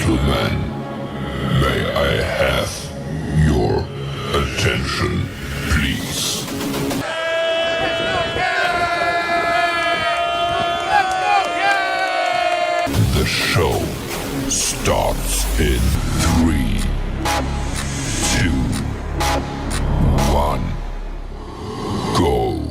gentlemen, may I have your attention, please? The show starts in 3, 2, 1, go.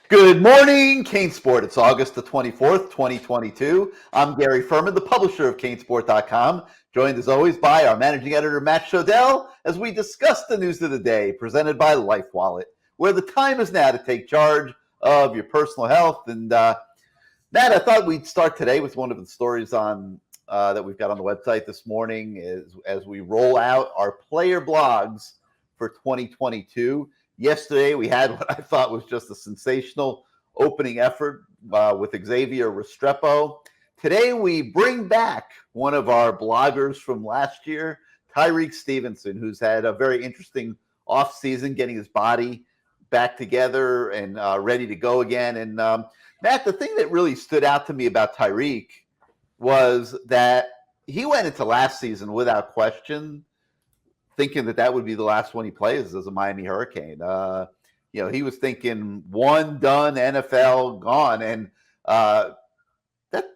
Good morning, CaneSport. It's August the 24th, 2022. I'm Gary Furman, the publisher of CaneSport.com, joined as always by our managing editor, Matt Shodell, as we discuss the news of the day presented by LifeWallet, where the time is now to take charge of your personal health. And Matt, I thought we'd start today with one of the stories on that we've got on the website this morning as we roll out our player blogs for 2022. Yesterday, we had what I thought was just a sensational opening effort with Xavier Restrepo. Today, we bring back one of our bloggers from last year, Tyrique Stevenson, who's had a very interesting offseason, getting his body back together and ready to go again. And Matt, the thing that really stood out to me about Tyrique was that he went into last season without question, thinking that would be the last one he plays as a Miami Hurricane. He was thinking one, done, NFL, gone. And that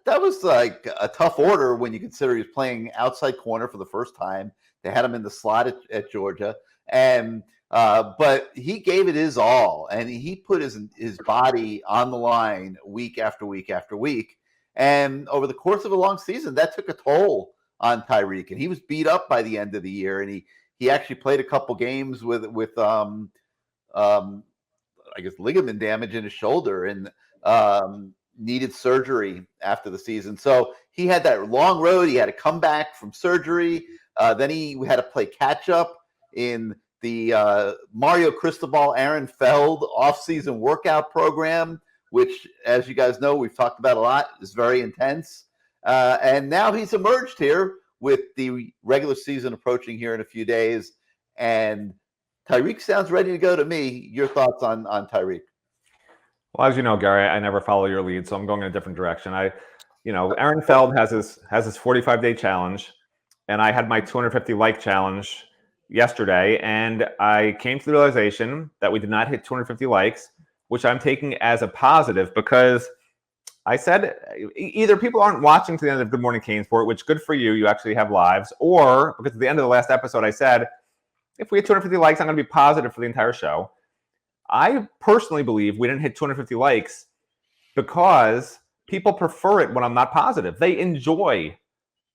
was like a tough order when you consider he was playing outside corner for the first time. They had him in the slot at Georgia. And but he gave it his all, and he put his body on the line week after week after week. And over the course of a long season, that took a toll on Tyrique. And he was beat up by the end of the year, and he actually played a couple games with I guess ligament damage in his shoulder and needed surgery after the season. So he had that long road. He had to come back from surgery. Then he had to play catch up in the Mario Cristobal, Aaron Feld offseason workout program, which, as you guys know, we've talked about a lot, is very intense. And now he's emerged here with the regular season approaching here in a few days. And Tyrique sounds ready to go to me. Your thoughts on Tyrique? Well, as you know, Gary, I never follow your lead, so I'm going in a different direction. Aaron Feld has his 45-day challenge, and I had my 250 like challenge yesterday, and I came to the realization that we did not hit 250 likes, which I'm taking as a positive because I said either people aren't watching to the end of Good Morning CaneSport, which good for you, you actually have lives, or because at the end of the last episode I said, if we hit 250 likes, I'm going to be positive for the entire show. I personally believe we didn't hit 250 likes because people prefer it when I'm not positive. They enjoy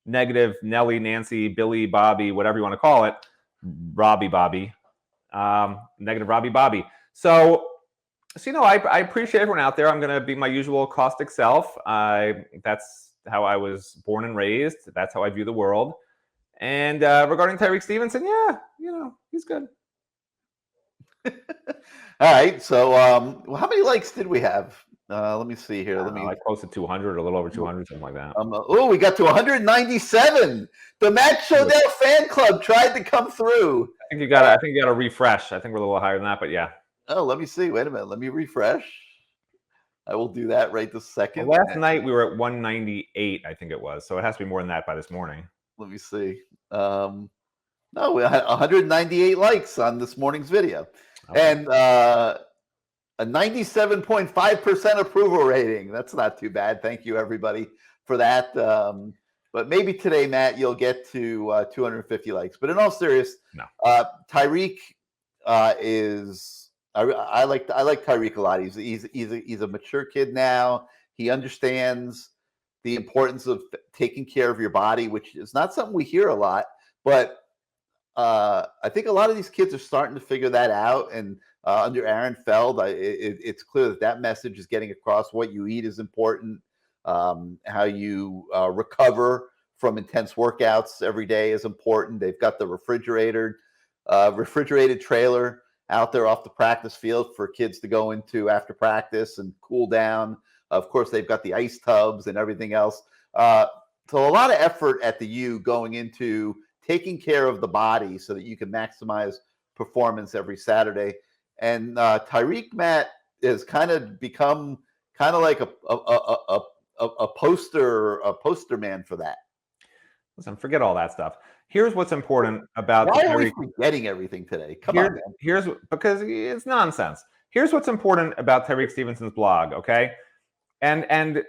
negative Nelly, Nancy, Billy, Bobby, whatever you want to call it, Robbie, Bobby, negative Robbie, Bobby. So I appreciate everyone out there. I'm going to be my usual caustic self. That's how I was born and raised. That's how I view the world. And regarding Tyrique Stevenson, he's good. All right. So how many likes did we have? Let me see here. I posted 200, a little over 200, something like that. We got to 197. The Matt Shodell fan club tried to come through. I think you got to refresh. I think we're a little higher than that, but yeah. Oh, let me see. Wait a minute. Let me refresh. I will do that right this second. Well, last night we were at 198, I think it was. So it has to be more than that by this morning. Let me see. No, we had 198 likes on this morning's video. Okay. And a 97.5% approval rating. That's not too bad. Thank you, everybody, for that. But maybe today, Matt, you'll get to 250 likes. But in all seriousness, no. Tyrique is... I like Tyrique a lot. He's a mature kid now. He understands the importance of taking care of your body, which is not something we hear a lot. But I think a lot of these kids are starting to figure that out. And under Aaron Feld, it's clear that message is getting across. What you eat is important. How you recover from intense workouts every day is important. They've got the refrigerated trailer out there off the practice field for kids to go into after practice and cool down. Of course, they've got the ice tubs and everything else. So a lot of effort at the U going into taking care of the body so that you can maximize performance every Saturday. And Tyrique, Matt, has kind of become kind of like a poster man for that. Listen, forget all that stuff. Here's what's important about Why the are we Tyreek. forgetting everything today? Come on, man. Here's because it's nonsense. Here's what's important about Tyreek Stevenson's blog, okay? And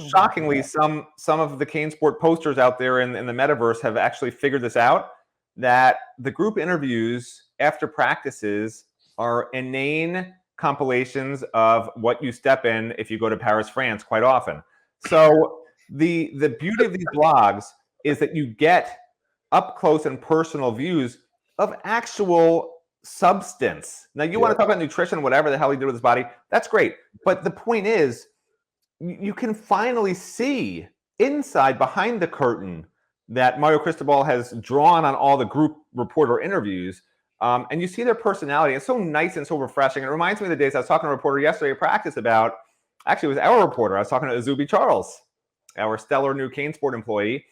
shockingly, some of the Kane Sport posters out there in the metaverse have actually figured this out, that the group interviews after practices are inane compilations of what you step in if you go to Paris, France, quite often. So the beauty of these blogs is that you get up close and personal views of actual substance. Now, you want to talk about nutrition, whatever the hell he did with his body, that's great. But the point is, you can finally see inside, behind the curtain, that Mario Cristobal has drawn on all the group reporter interviews. And you see their personality. It's so nice and so refreshing. It reminds me of the days I was talking to a reporter yesterday at practice about, actually, it was our reporter. I was talking to Azubi Charles, our stellar new Kane Sport employee.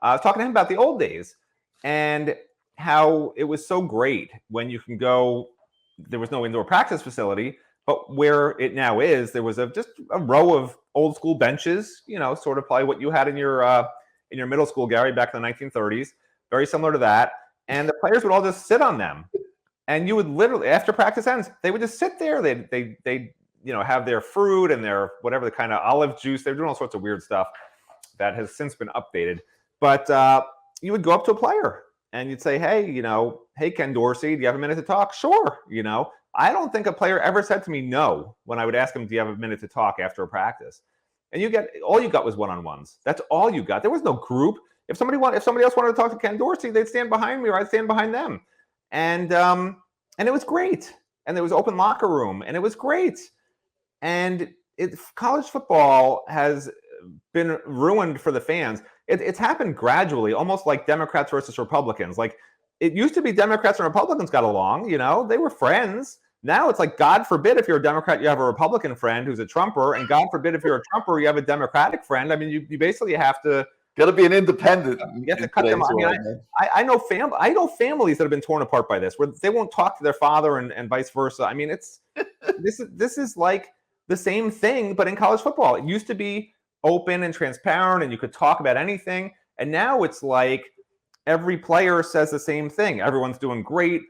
I was talking to him about the old days and how it was so great when you can go. There was no indoor practice facility, but where it now is, there was just a row of old school benches, sort of probably what you had in your middle school, Gary, back in the 1930s, very similar to that. And the players would all just sit on them. And you would literally, after practice ends, they would just sit there. They have their fruit and their whatever, the kind of olive juice. They're doing all sorts of weird stuff that has since been updated. But you would go up to a player and you'd say, hey, Ken Dorsey, do you have a minute to talk? Sure. I don't think a player ever said to me no when I would ask him, do you have a minute to talk after a practice? And all you got was one-on-ones. That's all you got. There was no group. If somebody else wanted to talk to Ken Dorsey, they'd stand behind me or I'd stand behind them. And it was great. And there was open locker room and it was great. And college football has been ruined for the fans. It's happened gradually, almost like Democrats versus Republicans. Like, it used to be Democrats and Republicans got along, they were friends. Now it's like, God forbid if you're a Democrat, you have a Republican friend who's a Trumper, and God forbid if you're a Trumper, you have a Democratic friend. I mean, you basically have to got to be an independent. You have to cut them. I know families that have been torn apart by this, where they won't talk to their father and vice versa. I mean, this is like the same thing, but in college football. It used to be open and transparent, and you could talk about anything, and now it's like every player says the same thing. Everyone's doing great.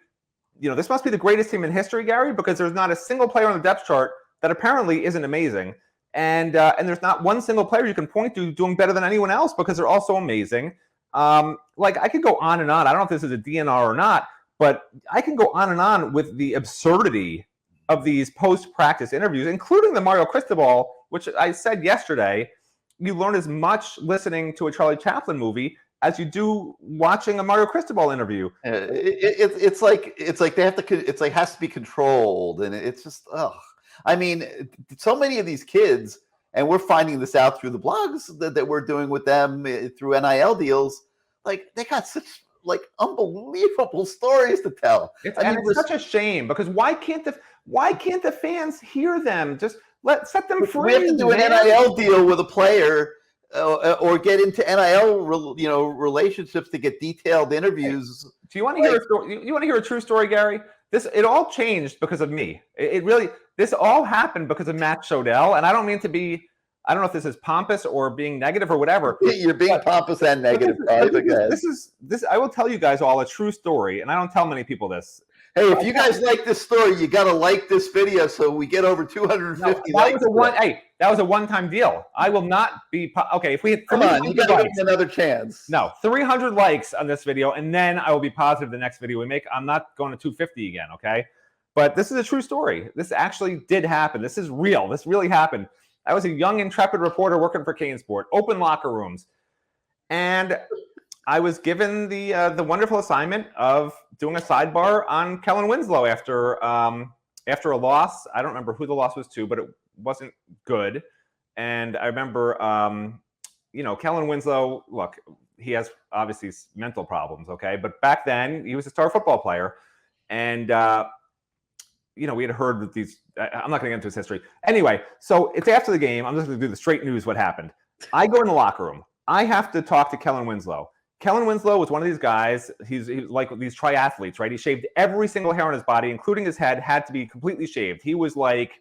This must be the greatest team in history, Gary, because there's not a single player on the depth chart that apparently isn't amazing. And there's not one single player you can point to doing better than anyone else because they're all so amazing. Like, I could go on and on. I don't know if this is a DNR or not, but I can go on and on with the absurdity of these post-practice interviews, including the Mario Cristobal, which I said yesterday, you learn as much listening to a Charlie Chaplin movie as you do watching a Mario Cristobal interview. It's like they have to. It's like has to be controlled, and it's just I mean, so many of these kids, and we're finding this out through the blogs that we're doing with them through NIL deals. Like, they got such unbelievable stories to tell. It's such a shame, because why can't the fans hear them? Just set them free. We have to do an NIL deal with a player. Or get into NIL, relationships to get detailed interviews. Do you want to hear a story? You want to hear a true story, Gary? It all changed because of me. This all happened because of Matt Shodell, and I don't mean to be. I don't know if this is pompous or being negative or whatever. You're being pompous and negative. This. I will tell you guys all a true story, and I don't tell many people this. Hey, if you guys like this story, you got to like this video so we get over 250 likes. That was a one-time deal. I will not be okay. If we hit, come on, you got to give them another chance. No, 300 likes on this video, and then I will be positive the next video we make. I'm not going to 250 again, okay? But this is a true story. This actually did happen. This is real. This really happened. I was a young, intrepid reporter working for Kane Sport, open locker rooms, and I was given the wonderful assignment of doing a sidebar on Kellen Winslow after a loss. I don't remember who the loss was to, but it wasn't good. And I remember, Kellen Winslow, look, he has obviously mental problems, okay? But back then, he was a star football player. And, we had heard that I'm not going to get into his history. Anyway, so it's after the game. I'm just going to do the straight news what happened. I go in the locker room. I have to talk to Kellen Winslow. Kellen Winslow was one of these guys. He's like these triathletes, right? He shaved every single hair on his body, including his head, had to be completely shaved. He was like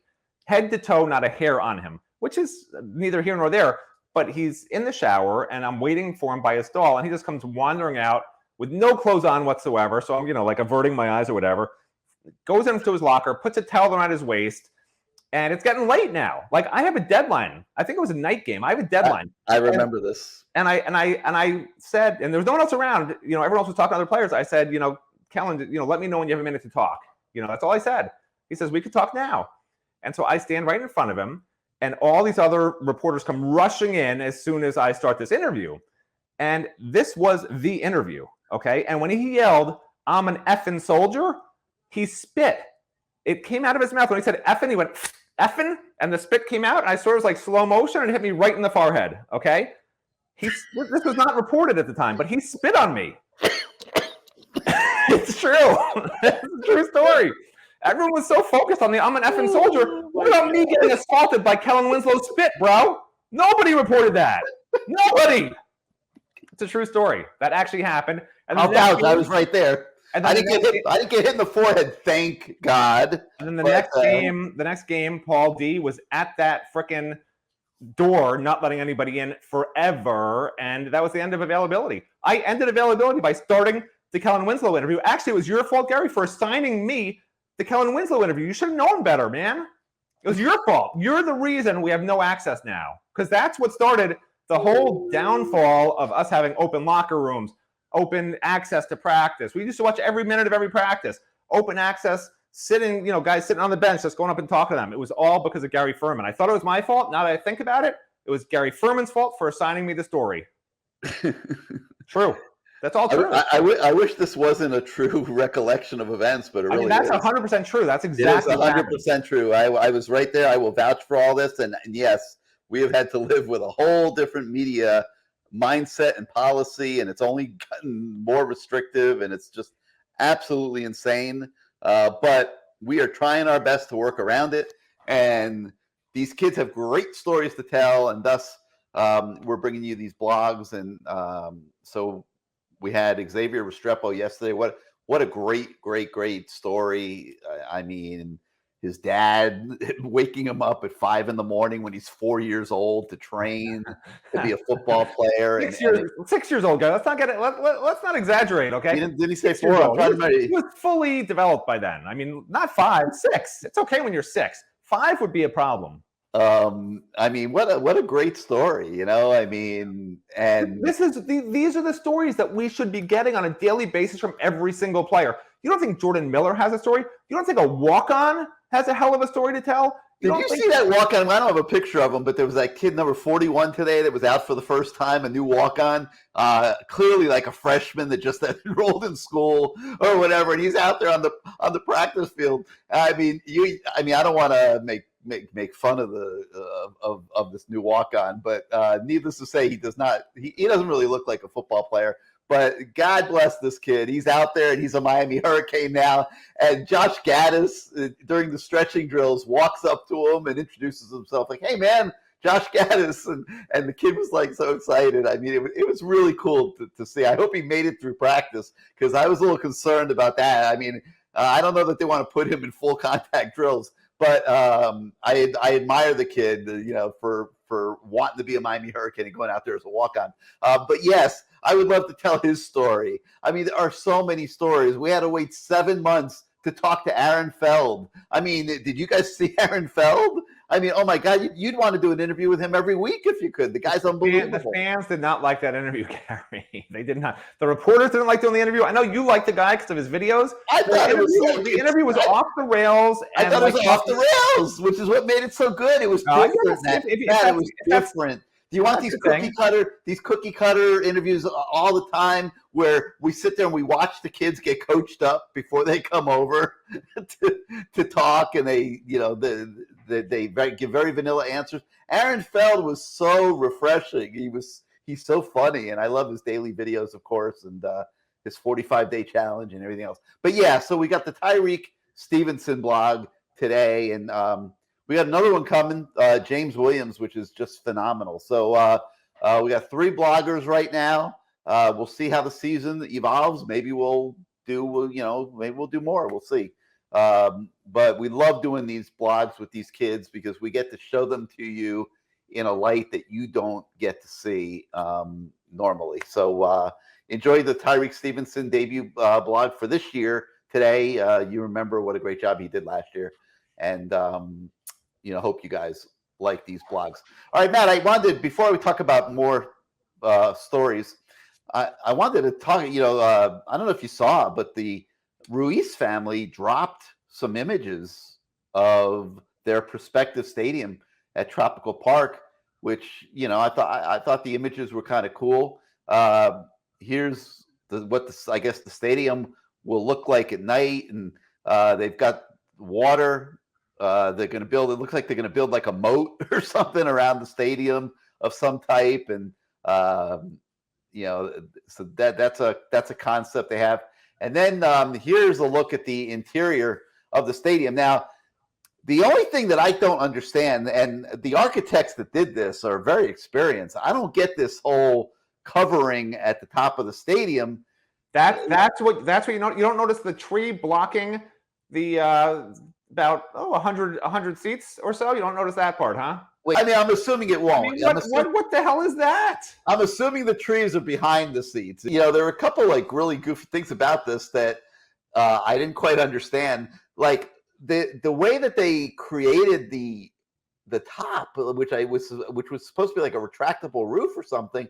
head to toe, not a hair on him, which is neither here nor there. but he's in the shower and I'm waiting for him by his stall, and he just comes wandering out with no clothes on whatsoever. So I'm, like averting my eyes or whatever, goes into his locker, puts a towel around his waist, and it's getting late now. Like, I have a deadline. I think it was a night game. I have a deadline. I remember this. And I said, and there was no one else around, everyone else was talking to other players. I said, Kellen, let me know when you have a minute to talk. That's all I said. He says, we could talk now. And so I stand right in front of him, and all these other reporters come rushing in as soon as I start this interview. And this was the interview, okay? And when he yelled, "I'm an effing soldier," he spit. It came out of his mouth. When he said effing, he went, "Effing," and the spit came out, and I saw it was like slow motion, and it hit me right in the forehead, okay? This was not reported at the time, but he spit on me. It's true. It's a true story. Everyone was so focused on the "I'm an effing soldier." What about me getting assaulted by Kellen Winslow's spit, bro? Nobody reported that. Nobody. It's a true story. That actually happened. And I'll vouch. I was right there. And I didn't get hit in the forehead, thank God. And then the next game, Paul D was at that frickin' door, not letting anybody in forever, and that was the end of availability. I ended availability by starting the Kellen Winslow interview. Actually, it was your fault, Gary, for assigning me the Kellen Winslow interview. You should have known better, man. It was your fault. You're the reason we have no access now, because that's what started the whole downfall of us having open locker rooms, open access to practice. We used to watch every minute of every practice, open access, sitting, guys sitting on the bench, just going up and talking to them. It was all because of Gary Furman. I thought it was my fault. Now that I think about it, it was Gary Furman's fault for assigning me the story. True. That's all true. I wish this wasn't a true recollection of events, but it really that's is. 100% true. That's exactly it is 100% true. I was right there. I will vouch for all this. And yes, we have had to live with a whole different media mindset and policy, and it's only gotten more restrictive, and it's just absolutely insane. But we are trying our best to work around it. And these kids have great stories to tell, and thus we're bringing you these blogs. And so we had Xavier Restrepo yesterday. What a great story. I mean, his dad waking him up at 5 a.m. when he's 4 years old to train to be a football player. 6 years old guy. Let's not get it. Let's not exaggerate. Okay. Didn't he say 4? He was fully developed by then. I mean, not 5, 6. It's okay when you're 6. 5 would be a problem. I mean, what a great story, I mean, and these are the stories that we should be getting on a daily basis from every single player. You don't think Jordan Miller has a story? You don't think a walk-on has a hell of a story to tell? Did you see that walk-on? I don't have a picture of him, but there was that kid number 41 today that was out for the first time, a new walk-on, clearly like a freshman that just enrolled in school or whatever, and he's out there on the practice field. I mean, I don't want to make fun of of this new walk-on, but needless to say, he doesn't really look like a football player. But God bless this kid. He's out there, and he's a Miami Hurricane now. And Josh Gaddis, during the stretching drills, walks up to him and introduces himself like, "Hey, man, Josh Gaddis." And the kid was like so excited. I mean, it was really cool to see. I hope he made it through practice, because I was a little concerned about that. I mean, I don't know that they want to put him in full contact drills, but I admire the kid, for wanting to be a Miami Hurricane and going out there as a walk-on. But yes, I would love to tell his story. I mean, there are so many stories. We had to wait 7 months to talk to Aaron Feld. I mean, did you guys see Aaron Feld? I mean, oh my God, you'd want to do an interview with him every week if you could. The guy's unbelievable. The fans did not like that interview, Gary. They did not. The reporters didn't like doing the interview. I know you liked the guy because of his videos. I thought the interview was off the rails. I thought it was off the rails, which is what made it so good. It was different. It was different. Do you want these cookie cutter interviews all the time, where we sit there and we watch the kids get coached up before they come over to talk, and they give very vanilla answers? Aaron Feld was so refreshing. He's so funny, and I love his daily videos, of course, and his 45-day challenge and everything else. But yeah, so we got the Tyreek Stevenson blog today, and we got another one coming, James Williams, which is just phenomenal. So we got 3 bloggers right now. We'll see how the season evolves. Maybe we'll do more. We'll see. But we love doing these blogs with these kids because we get to show them to you in a light that you don't get to see normally. So enjoy the Tyreek Stevenson debut blog for this year today. You remember what a great job he did last year, and hope you guys like these blogs. All right, Matt, I wanted, before we talk about more stories, I wanted to talk, I don't know if you saw, but the Ruiz family dropped some images of their prospective stadium at Tropical Park, which, I thought the images were kind of cool. Here's I guess the stadium will look like at night, and they've got water. They're going to build, it looks like they're going to build like a moat or something around the stadium of some type. And, so that's a concept they have. And then here's a look at the interior of the stadium. Now, the only thing that I don't understand, and the architects that did this are very experienced, I don't get this whole covering at the top of the stadium. That's what you don't notice the tree blocking the about 100 seats or so. You don't notice that part, huh? Wait, I'm assuming it won't. What the hell is that? I'm assuming the trees are behind the seats. There were a couple like really goofy things about this that I didn't quite understand. Like the way that they created the top, which was supposed to be like a retractable roof or something.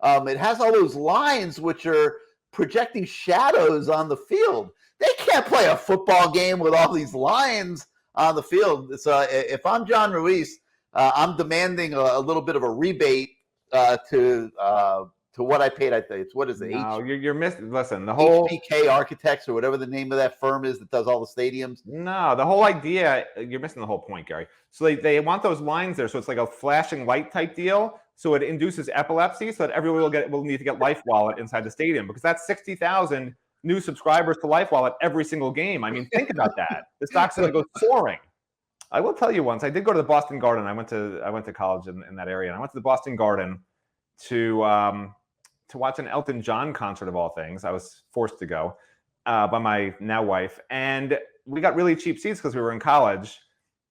It has all those lines which are projecting shadows on the field. They can't play a football game with all these lines on the field. So if I'm John Ruiz, I'm demanding a little bit of a rebate to what I paid. I think what is it? No, you're missing. Listen, the whole HBK Architects or whatever the name of that firm is that does all the stadiums. No, the whole idea. You're missing the whole point, Gary. So they want those lines there, so it's like a flashing light type deal. So it induces epilepsy, so that everyone will need to get LifeWallet inside the stadium, because that's 60,000 new subscribers to LifeWallet every single game. I mean, think about that. The stock's going to go soaring. I will tell you, once I did go to the Boston Garden. I went to college in that area, and I went to the Boston Garden to watch an Elton John concert of all things. I was forced to go by my now wife, and we got really cheap seats because we were in college,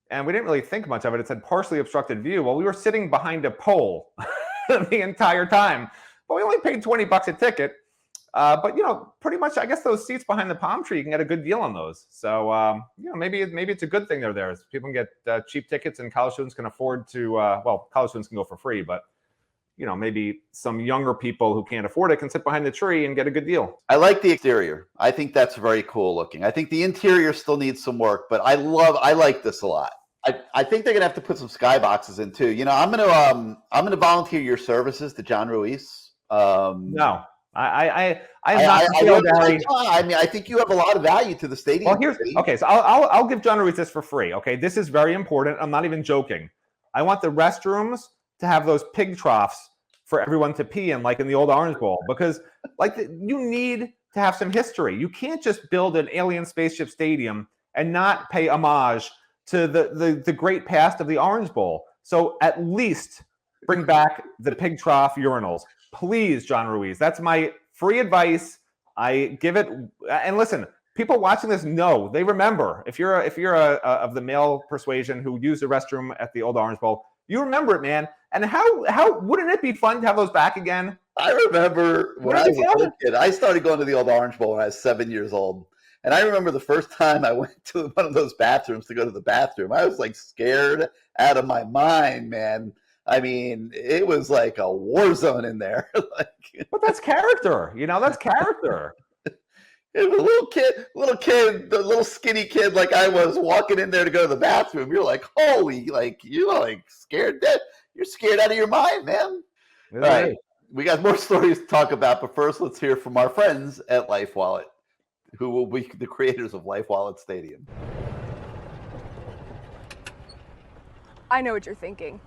and we didn't really think much of it. It said partially obstructed view. Well, we were sitting behind a pole the entire time, but we only paid $20 a ticket. But pretty much, I guess those seats behind the palm tree, you can get a good deal on those. So maybe it's a good thing they're there. People can get cheap tickets, and college students can afford to. College students can go for free, but maybe some younger people who can't afford it can sit behind the tree and get a good deal. I like the exterior. I think that's very cool looking. I think the interior still needs some work, but I like this a lot. I think they're gonna have to put some skyboxes in too. I'm gonna volunteer your services to John Ruiz. No. I think you have a lot of value to the stadium. Well, so I'll give John Ruiz this for free. Okay, this is very important. I'm not even joking. I want the restrooms to have those pig troughs for everyone to pee in, like in the old Orange Bowl, because you need to have some history. You can't just build an alien spaceship stadium and not pay homage to the great past of the Orange Bowl. So at least bring back the pig trough urinals. Please, John Ruiz. That's my free advice. I give it. And listen, people watching this know, they remember. If you're of the male persuasion who used the restroom at the old Orange Bowl, you remember it, man. And how wouldn't it be fun to have those back again? I remember when I was a little kid. I started going to the old Orange Bowl when I was 7 years old. And I remember the first time I went to one of those bathrooms to go to the bathroom, I was like scared out of my mind, man. I mean, it was like a war zone in there. But that's character, that's character. A little skinny kid like I was walking in there to go to the bathroom. You're like, holy, you're scared dead. You're scared out of your mind, man. All right. We got more stories to talk about, but first let's hear from our friends at LifeWallet, who will be the creators of LifeWallet Stadium. I know what you're thinking.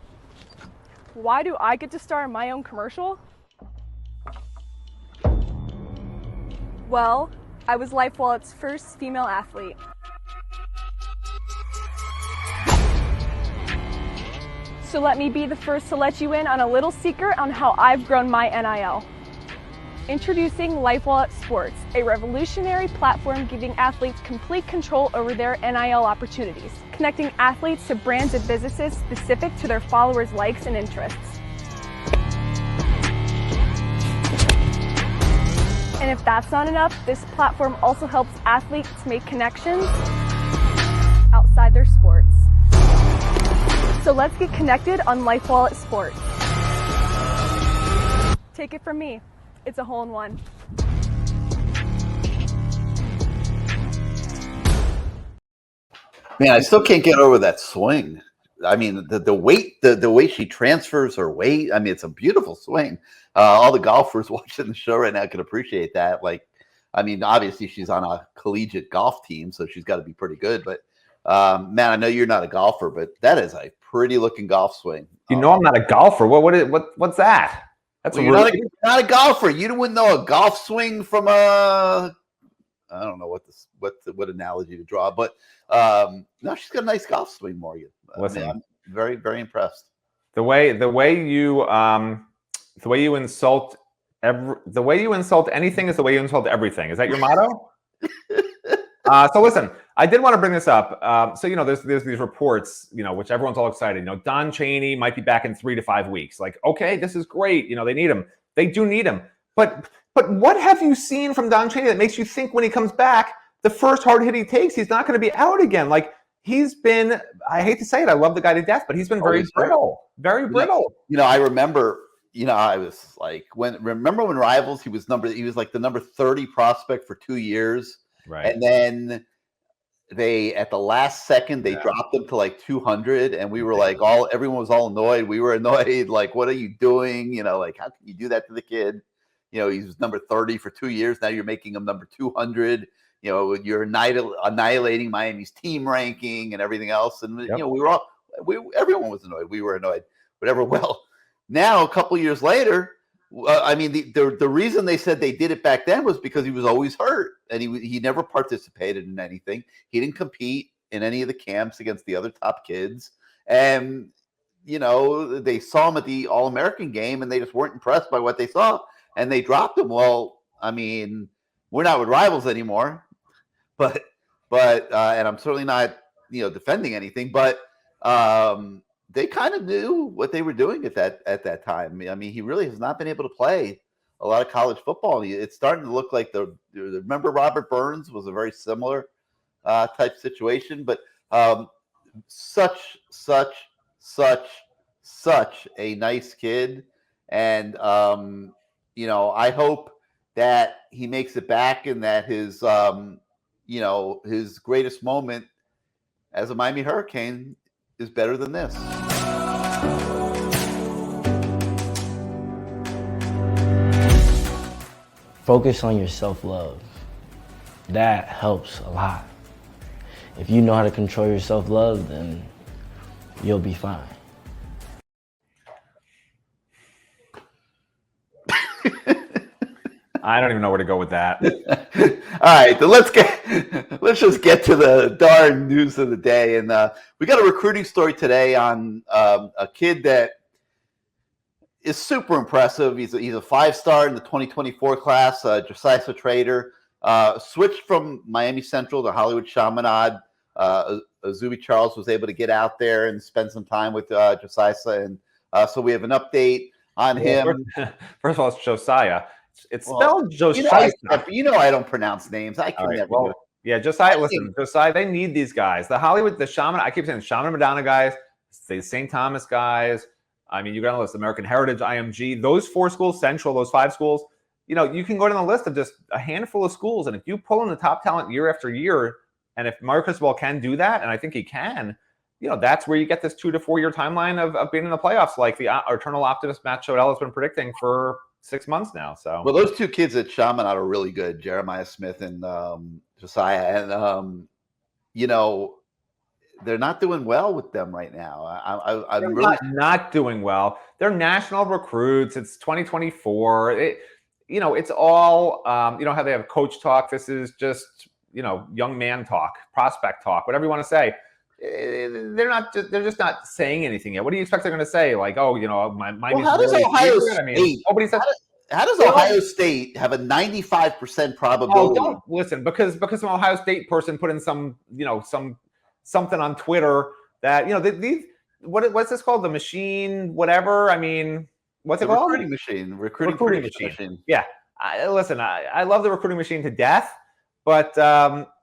Why do I get to star in my own commercial? Well, I was LifeWallet's first female athlete. So let me be the first to let you in on a little secret on how I've grown my NIL. Introducing LifeWallet Sports, a revolutionary platform giving athletes complete control over their NIL opportunities, connecting athletes to brands and businesses specific to their followers' likes and interests. And if that's not enough, this platform also helps athletes make connections outside their sports. So let's get connected on LifeWallet Sports. Take it from me, it's a hole-in-one. Man, I still can't get over that swing. I mean, the weight, the way she transfers her weight. I mean, it's a beautiful swing. All the golfers watching the show right now can appreciate that. Like, I mean, obviously she's on a collegiate golf team, so she's got to be pretty good. But man, I know you're not a golfer, but that is a pretty looking golf swing. You know, I'm not a golfer. What's that? That's well, you're not a golfer. You wouldn't know a golf swing from a. I don't know what analogy to draw, but no, she's got a nice golf swing, Morgan. Listen, I'm very, very impressed. The way you insult anything is the way you insult everything. Is that your motto? So listen, I did want to bring this up. So there's these reports, which everyone's all excited. Don Chaney might be back in 3 to 5 weeks. Like, okay, this is great. They need him. They do need him. But what have you seen from Don Chaney that makes you think when he comes back, the first hard hit he takes, he's not going to be out again? Like, he's been, I hate to say it, I love the guy to death, but he's been very brittle. Very brittle. I remember, I was like, remember when Rivals, he was like the number 30 prospect for 2 years. Right. And then at the last second, they dropped him to like 200. And we were like, everyone was all annoyed. We were annoyed. Like, what are you doing? Like, how can you do that to the kid? He was number 30 for 2 years. Now you're making him number 200. You're annihilating Miami's team ranking and everything else. And, everyone was annoyed. We were annoyed, whatever. Well, now a couple of years later, I mean, the reason they said they did it back then was because he was always hurt and he never participated in anything. He didn't compete in any of the camps against the other top kids. And, they saw him at the All-American game and they just weren't impressed by what they saw and they dropped him. Well, I mean, we're not with Rivals anymore, but and I'm certainly not, defending anything, but they kind of knew what they were doing at that time. I mean, he really has not been able to play a lot of college football. It's starting to look like remember Robert Burns was a very similar type situation, but such a nice kid. And, I hope that he makes it back and that his, his greatest moment as a Miami Hurricane is better than this. Focus on your self-love. That helps a lot. If you know how to control your self-love, then you'll be fine. I don't even know where to go with that. All right, then let's just get to the darn news of the day. And we got a recruiting story today on a kid that is super impressive. He's a 5-star in the 2024 class, Josiah Trader. Switched from Miami Central to Hollywood Chaminade. Azubi Charles was able to get out there and spend some time with Josiah. And so we have an update on him. First of all, it's Josiah. It's spelled Josiah. I don't pronounce names. I can never do it. Yeah, Josiah, listen, Josiah, they need these guys. The Hollywood, the Shaman, I keep saying Shaman Madonna guys, the St. Thomas guys. I mean, you got on the list, American Heritage, IMG, those 4 schools, Central, those 5 schools. You can go down the list of just a handful of schools. And if you pull in the top talent year after year, and if Mario Cristobal can do that, and I think he can, that's where you get this 2 to 4 year timeline of being in the playoffs, like the eternal optimist Matt Shodell has been predicting for 6 months now. So, well, those 2 kids at Chaminade are really good, Jeremiah Smith and Josiah, and they're not doing well with them right now. I'm really not doing well. They're national recruits. It's 2024. It's all how they have coach talk. This is just young man talk, prospect talk, whatever you want to say. They're just not saying anything yet. What do you expect they're going to say? Like, my how does Ohio State? Nobody says. Ohio State have a 95% Oh, probability? don't listen because an Ohio State person put in some something on Twitter that these what's this called, the machine whatever. I mean, what's it The called? recruiting machine. Recruiting Prediction machine. Yeah, I love the recruiting machine to death, but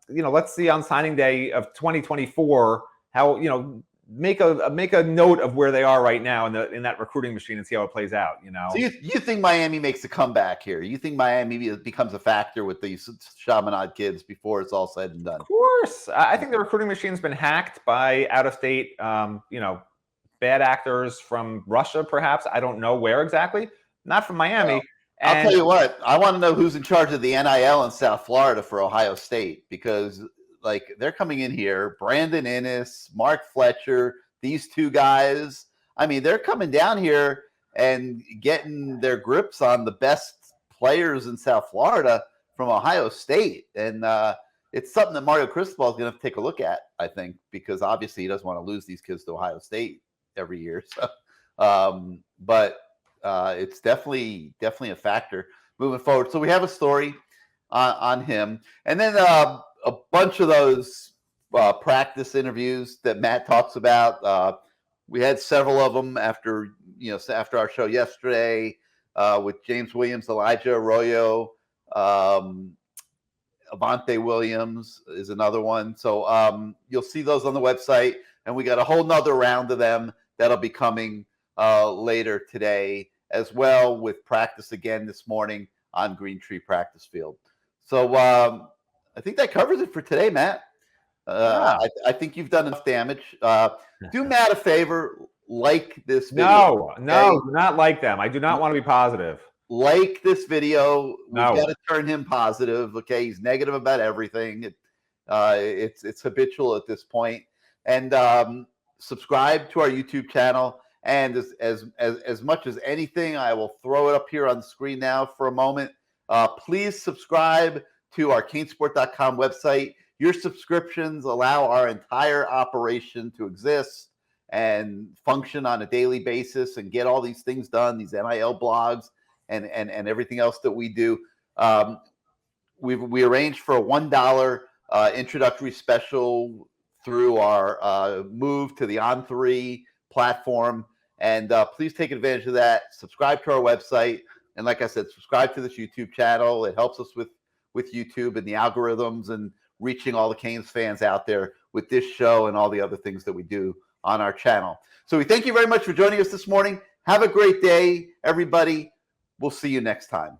let's see on signing day of 2024 how make a note of where they are right now in that recruiting machine and see how it plays out. So you think Miami makes a comeback here? You think Miami becomes a factor with these Chaminade kids before it's all said and done? Of course, I think the recruiting machine's been hacked by out-of-state, bad actors from Russia, perhaps. I don't know where exactly. Not from Miami. Well, I'll tell you what. I want to know who's in charge of the NIL in South Florida for Ohio State, because they're coming in here, Brandon Innes, Mark Fletcher, these two guys. I mean, they're coming down here and getting their grips on the best players in South Florida from Ohio State. And it's something that Mario Cristobal is going to have to take a look at, I think, because obviously he doesn't want to lose these kids to Ohio State every year. So, but it's definitely a factor moving forward. So we have a story on him. And then a bunch of those practice interviews that Matt talks about. We had several of them after our show yesterday with James Williams, Elijah Arroyo, Avante Williams is another one. So you'll see those on the website, and we got a whole nother round of them that'll be coming later today as well, with practice again this morning on Green Tree practice field. So I think that covers it for today, Matt. I think you've done enough damage. Do Matt a favor, like this video. No, do not like them. I do not want to be positive. Like this video. No. We've got to turn him positive. Okay, he's negative about everything. It's habitual at this point. And subscribe to our YouTube channel. And as much as anything, I will throw it up here on the screen now for a moment. Please subscribe to our canesport.com website. Your subscriptions allow our entire operation to exist and function on a daily basis and get all these things done, these NIL blogs and everything else that we do. We arranged for a $1 introductory special through our move to the On3 platform. And please take advantage of that. Subscribe to our website. And like I said, subscribe to this YouTube channel. It helps us with YouTube and the algorithms and reaching all the Canes fans out there with this show and all the other things that we do on our channel. So we thank you very much for joining us this morning. Have a great day, everybody. We'll see you next time.